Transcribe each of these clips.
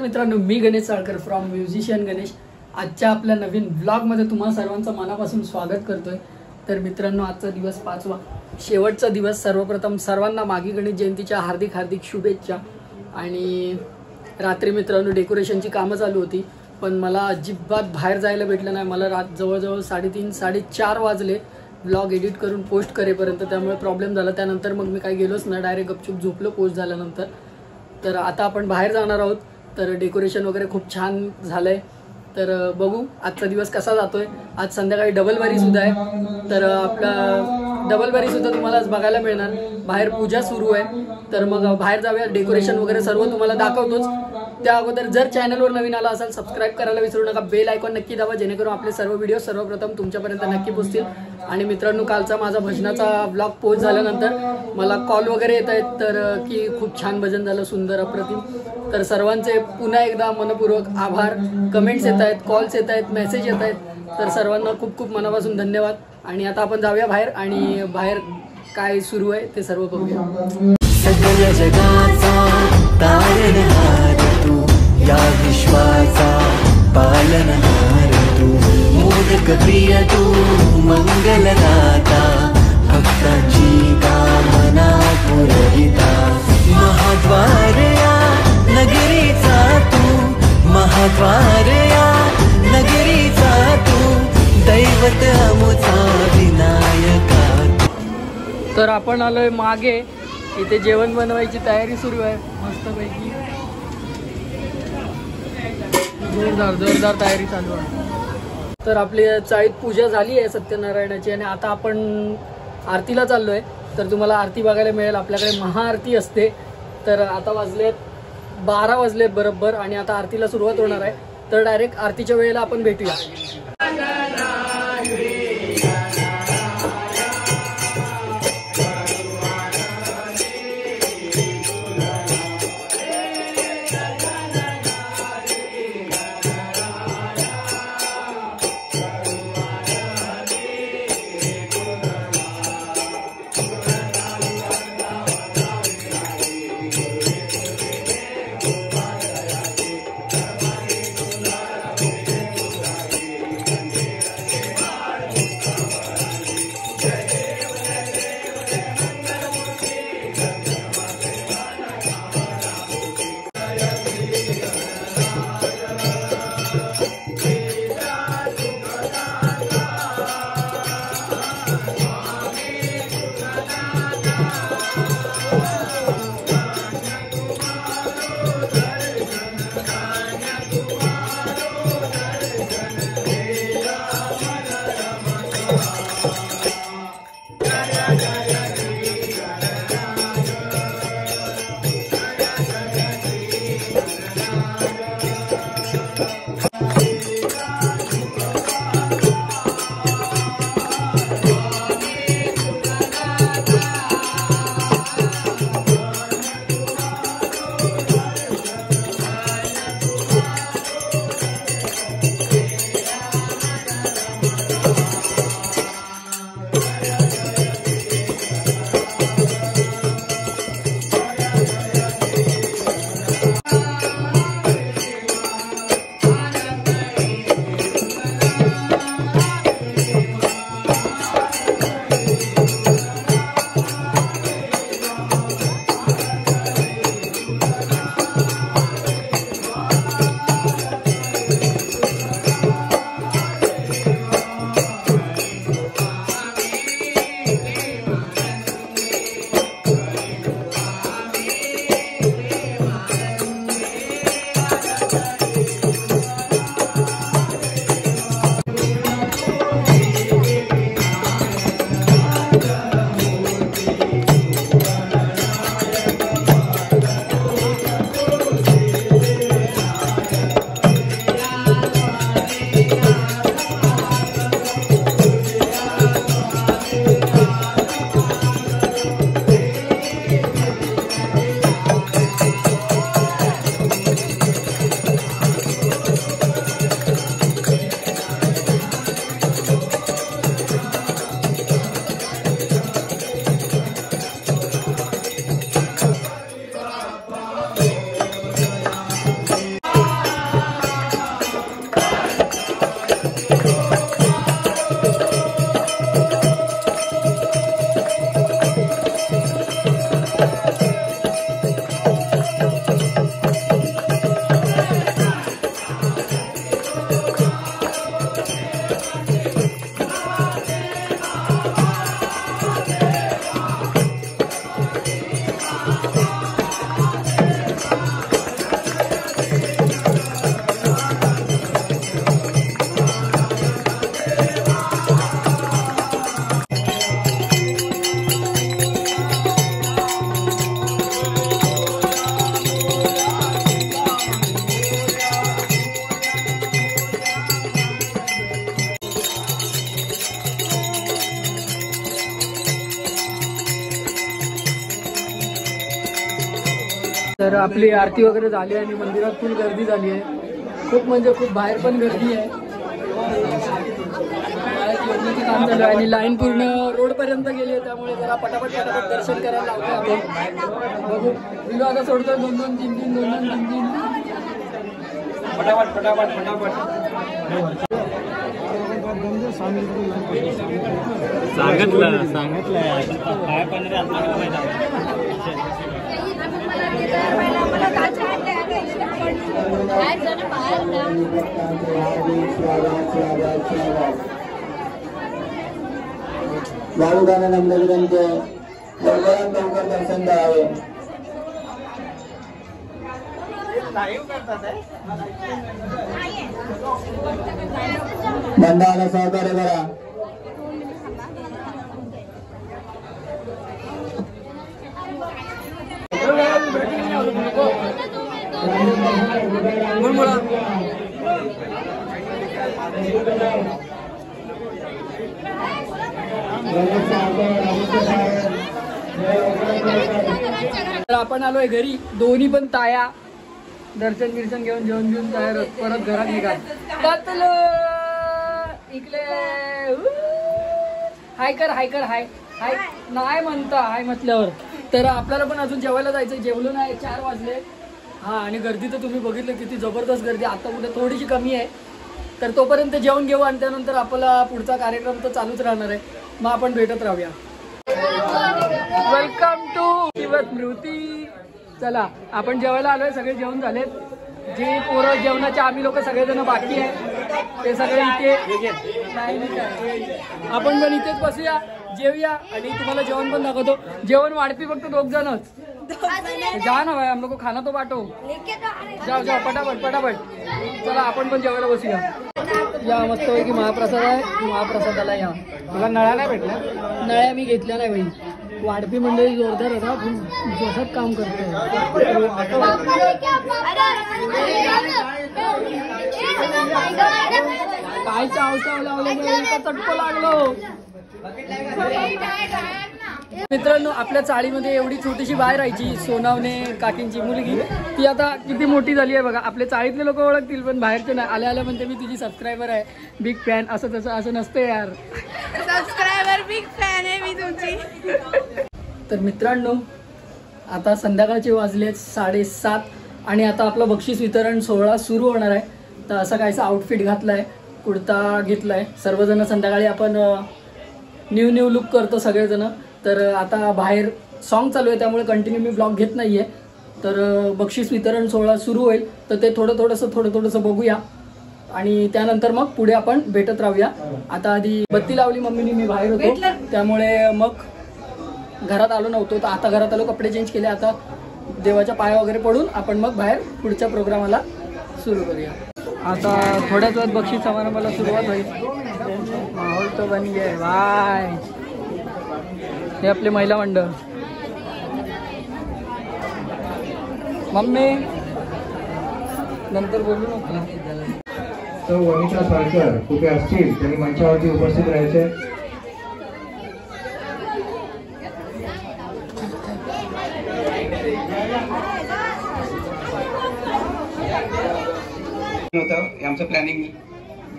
मित्रांनो, मी Ganesh Salkar from musician Ganesh. आजच्या आपल्या नवीन व्लॉगमध्ये तुम्हा सर्वांचं मनापासून स्वागत करतोय। तर मित्रांनो, आजचा दिवस 5वा शेवटचा दिवस। सर्वप्रथम सर्वांना मागी गणेश जयंतीच्या हार्दिक हार्दिक शुभेच्छा। आणि रात्री मित्रांनो डेकोरेशनची कामं चालू होती, पण मला अजिबात बाहेर जायला भेटलं नाही। मला जवळजवळ 3:30 4:30 वाजले व्लॉग एडिट करून पोस्ट करेपर्यंत, त्यामुळे प्रॉब्लेम झाला। त्यानंतर मग मी काही गेलोच नाही, डायरेक्ट गपचूप झोपलो पोस्ट झाल्यानंतर। तर आता आपण बाहेर जाणार आहोत। तर डेकोरेशन वगैरे खूप छान झालंय, तर बघू आजचा दिवस कसा जातोय। आज संध्याकाळी डबल बारी सुद्धा आहे, तर आपला डबल बारी सुद्धा तुम्हाला आज बघायला मिळणार। बाहेर पूजा सुरू आहे, तर मग बाहेर जाऊया, डेकोरेशन वगैरे सर्व तुम्हाला दाखवतोच। त्या अगोदर जर चॅनलवर नवीन आला असाल सबस्क्राइब करायला विसरू नका, बेल आयकॉन नक्की दाबा, जेणेकरून आपले सर्व व्हिडिओ सर्वप्रथम तुमच्यापर्यंत नक्की पोहोचतील। आणि मित्रांनो, कालचा माझा भजनाचा व्लॉग पोस्ट झाल्यानंतर मला कॉल वगैरे येत आहेत, तर की खूप छान भजन झालं, सुंदर अप्रतिम। तर सर्वांचे पुन्हा एकदा मनपूर्वक आभार। कमेंट्स येत आहेत, कॉल्स येत आहेत, मेसेज येत आहेत, तर सर्वांना खूप खूप मनापासून धन्यवाद। आणि आता आपण जाऊया बाहेर, आणि बाहेर काय सुरू आहे ते सर्व बघूया। सगळ्या जगाचा तारणहार तू, या विश्वाचा पालनहार तू, मोदक प्रिय तू, मंगलदाता, भक्तांची कामना पुरविता, महाद्वार या नगरीचा तू, महाद्वार या नगरीचा तू, दैवत अमुचा विनायका। तर आपण आलोय मागे, इथे जेवण बनवायची तयारी सुरू आहे मस्तपैकी, जोरदार तयारी चालू आहे। तर आपली चाळीत पूजा झाली आहे सत्यनारायणाची, आणि आता आपण आरतीला चाललोय। तर तुम्हाला आरती बघायला मिळेल, आपल्याकडे महाआरती असते। तर आता वाजलेत 12 वाजलेत बरोबर, आणि आता आरतीला सुरुवात होणार आहे। तर डायरेक्ट आरतीच्या वेळेला आपण भेटूया। तर आपली आरती वगैरे झाली आणि मंदिरात फुल गर्दी झाली आहे. खूप म्हणजे खूप बाहेर पण गर्दी आहे. काम चालू आहे आणि लाईन पूर्ण रोड पर्यंत गेली आहे. त्यामुळे जरा पटापट दर्शन करायला लावतो आपण. बघू विलो आता सोडतोय 2-2, 3-3, 2-2, 3-3 फटाफट. सांगितलं वाळूदाना नंदविरांचे लवकर दर्शन द्यावे. मंडळाला सहकार्य करा. तर आपण आलोय घरी. दोन्ही पण ताया दर्शन गिर्शन घेऊन जेवण घेऊन तयार परत घरात निघाल. इकडे हाय नाही म्हणता हाय म्हटल्यावर. तर आपल्याला पण अजून जेवायला जायचं. जेवलो नाही, 4 वाजले. हा आणि गर्दी तर तुम्ही बघितलं किती जबरदस्त गर्दी. आता कुठे थोडीशी कमी आहे. तर तोपर्यंत जेवण घेऊ आणि त्यानंतर आपला पुढचा कार्यक्रम तर चालूच राहणार आहे. मग आपण भेटत राहूया. Welcome to Shivsmriti. चला आपण जेवायला आलोय. सगळे जेवण झालेत. जे पोरं जेवणाचे आम्ही लोक सगळेजण बाकी आहे ते सगळे इथे नाही. आपण पण इथेच बसूया, जेवूया आणि तुम्हाला जेवण पण दाखवतो. जेवण वाढपी फक्त 2 जणच. जा ना भाई, हम लोग को खाना तो बांटो. जाओ फटाफट. चला आपण पण जेवायला बसूया. या मस्त पैकी महाप्रसाद आहे. महाप्रसादाला या. तुला नळ्या नाही भेटल्या? नळ्या मी घेतल्या नाही भाई. वाढपी मंडळी जोरदार होता. जोशात काम करते. काय चाव लावलं चटको लागलो. मित्रांनो आपल्या चाळीमध्ये एवढी छोटीशी बाय राहायची सोनावणे काकींची मुलगी. ती आता किती मोठी झाली आहे बघा. आपल्या चाळीतले लोक ओळखतील पण बाहेरचे नाही. आल्या म्हणते मी तुझी सबस्क्रायबर आहे, बिग फॅन. असं तसं असं नसतं यार. सबस्क्रायबर बिग फॅन आहे मी तुमची. तर मित्रांनो आता संध्याकाळचे वाजले 7:30 आणि आता आपलं बक्षीस वितरण सोहळा सुरू होणार आहे. तर असं काहीसा आउटफिट घातलाय, कुर्ता घेतलाय. सर्वजण संध्याकाळी आपण न्यू लुक करतो सगळेजण. तर आता बाहेर सॉन्ग चालू आहे त्यामुळे कंटिन्यू मी ब्लॉग घेत नाहीये. तर बक्षीस वितरण सोहळा सुरू होईल तर ते थोडंसं बघूया आणि त्यानंतर मग पुढे आपण भेटत राहूया. आता आधी बत्ती लावली मम्मीने, मी बाहेर होतो त्यामुळे मग घरात आलो नव्हतो. तर आता घरात आलो, कपडे चेंज केले. आता देवाच्या पाया वगैरे पडून आपण मग बाहेर पुढच्या प्रोग्रामाला सुरू करूया. आता थोड्याच वेळात बक्षीस समारंभाला सुरुवात होईल. माहोल तो बन गे बाय. हे आपले महिला मंडळ. मम्मी नंतर बोलू नको. तर वनिता सारकर कुठे असतील त्यांनी मंचावरती उपस्थित राहायचे. आमचं प्लॅनिंग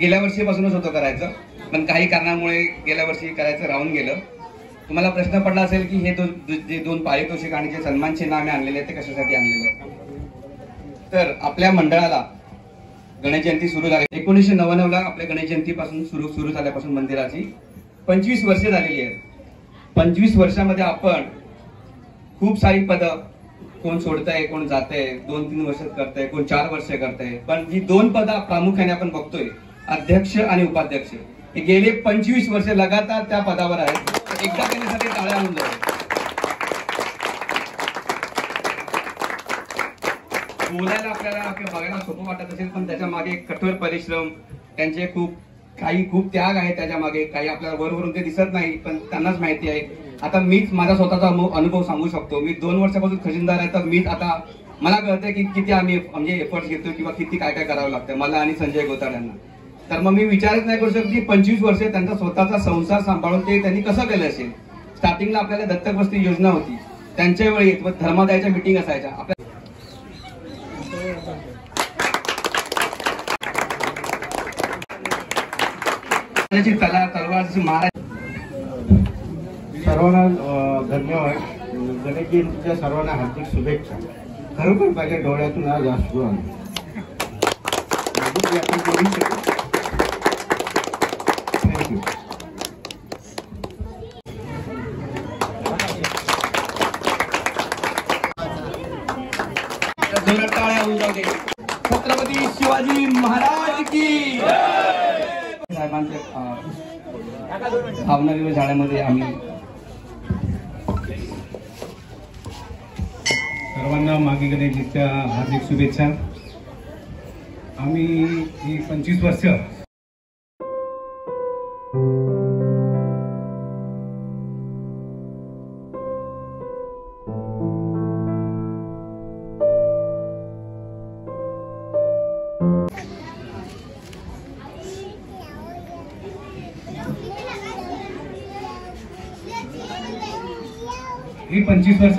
गेल्या वर्षीपासूनच होतं करायचं, पण काही कारणामुळे गेल्या वर्षी करायचं राहून गेलं. तुम्हाला प्रश्न पडला असेल की हे जे 2 पारितोषिक आणि जे सन्मान चिन्ह आम्ही आणलेले आहेत ते कशासाठी आणलेले आहेत. तर आपल्या मंडळाला गणेश जयंती सुरू झाली 1999ला. आपल्या गणेश जयंतीपासून सुरू झाल्यापासून मंदिराची 25 वर्षे झालेली आहेत. 25 वर्षामध्ये आपण खूप सारी पदं, कोण सोडतंय, कोण जातंय, 2-3 वर्ष करतंय, कोण 4 वर्ष करतंय. पण जी 2 पदं प्रामुख्याने आपण बघतोय, अध्यक्ष आणि उपाध्यक्ष, हे गेले 25 वर्ष लगातार त्या पदावर आहेत. एकदा त्यांच्यासाठी टाळ्या आणून जाऊ. बोलायला आपल्याला बघायला सोपं वाटत असेल पण त्याच्या मागे कठोर परिश्रम, त्यांचे खूप त्याग आहे त्याच्या मागे. काही आपल्याला वरवरून ते दिसत नाही पण त्यांनाच माहिती आहे. आता मीच माझा स्वतःचा अनुभव सांगू शकतो. मी 2 वर्षापासून खजिनदार आहे. तर मीच आता मला कळतंय की किती आम्ही म्हणजे एफर्ट्स घेतो किंवा किती काय करावं लागतं मला आणि संजय गोताड यांना. तर मग मी विचारच नाही करू शकत की 25 वर्षे त्यांचा स्वतःचा संसार सांभाळून ते त्यांनी कसं केलं असेल. स्टार्टिंगला आपल्याला दत्तक वस्ती योजना होती त्यांच्या वेळी, धर्मादायाच्या मिटिंग असायच्या. दोघांची महाराज सर्वांना धन्यवाद. गणेशजींच्या सर्वांना हार्दिक शुभेच्छा. खरोखर माझ्या डोळ्यातून आज अश्रू आले. थँक्यू. जोरात टाळ्या होऊ जाऊ दे. छत्रपती शिवाजी महाराज की साहेबांचे भावनारी शाळेमध्ये आम्ही सर्वांना मागे गणेशजीच्या हार्दिक शुभेच्छा. आम्ही ही 25 वर्ष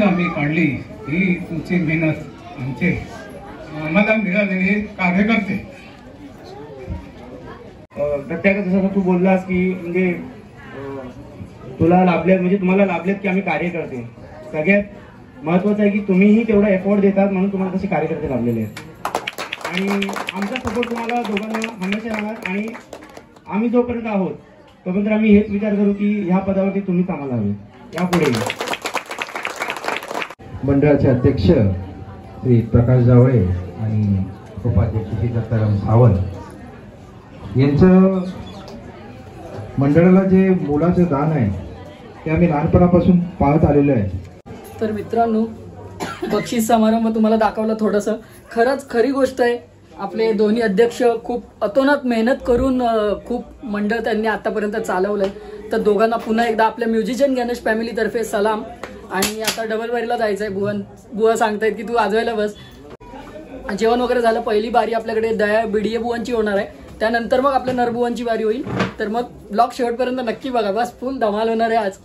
आम्ही काढली. ही तुमची मेहनत आमचे आम्हाला मिळालेले कार्यकर्ते. प्रत्येकात जसं तू बोललास की म्हणजे तुला लाभलेत म्हणजे तुम्हाला लाभलेत की आम्ही कार्यकर्ते. सगळ्यात महत्वाचं आहे की तुम्हीही तेवढा एफोर्ट देतात म्हणून तुम्हाला तसे कार्यकर्ते लाभलेले आहेत. आणि आमचा सपोर्ट तुम्हाला दोघांना हमेशा राहणार. आणि आम्ही जोपर्यंत आहोत तोपर्यंत आम्ही हेच विचार करू की ह्या पदावरती तुम्ही कामाला हवे यापुढे. मंडळाचे अध्यक्ष श्री प्रकाश जावळे आणि उपाध्यक्ष श्री दत्ताराम सावंत यांचं मंडळाला जे मोलाचं दान आहे ते आम्ही लहानपणापासून पाहत आलेलो आहे. तर मित्रांनो, बक्षीस समारंभ तुम्हाला दाखवला थोडंसं. खरंच खरी गोष्ट आहे. आपले दोन्ही अध्यक्ष खूप अतोनात मेहनत करून खूप मंडळ त्यांनी आतापर्यंत चालवलंय. तर दोघांना पुन्हा एकदा आपल्या म्युझिशियन गणेश फॅमिलीतर्फे सलाम. आणि आता डबल बारीला जायचं आहे. बुवा सांगतायत की तू वाजवायला बस. जेवण वगैरे झालं. पहिली बारी आपल्याकडे दया बिडिये बुवांची होणार आहे. त्यानंतर मग आपल्या नरबुवांची बारी होईल. तर मग ब्लॉग शेवटपर्यंत नक्की बघा. बस फुल धमाल होणार आहे आज.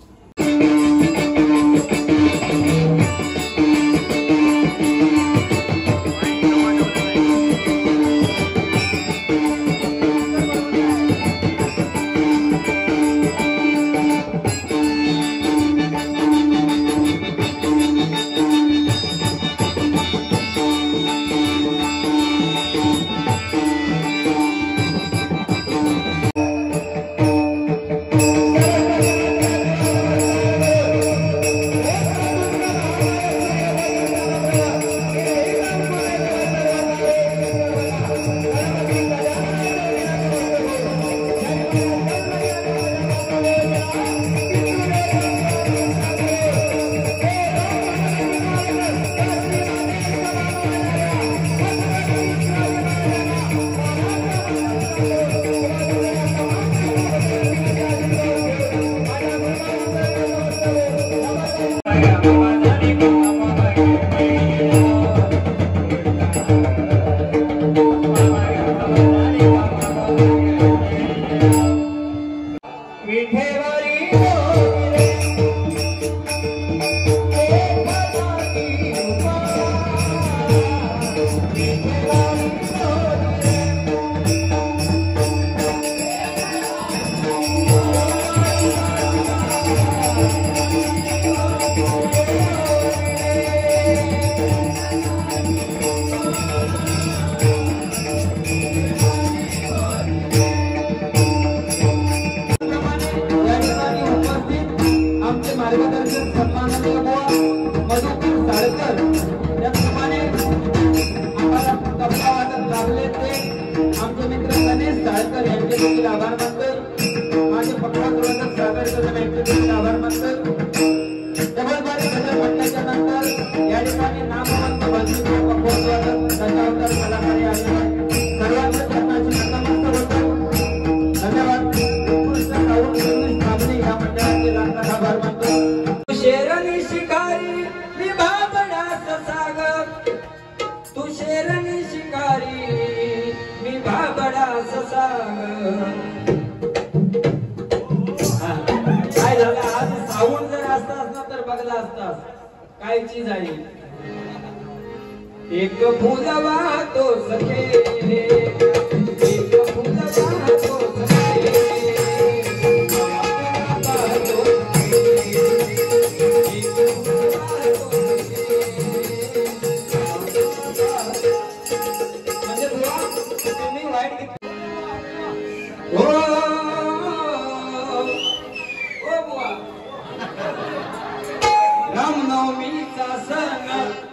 काय चीज आहे एक फुलवा तो सखे एक फुलवा तो सखे रामनवमीचा सण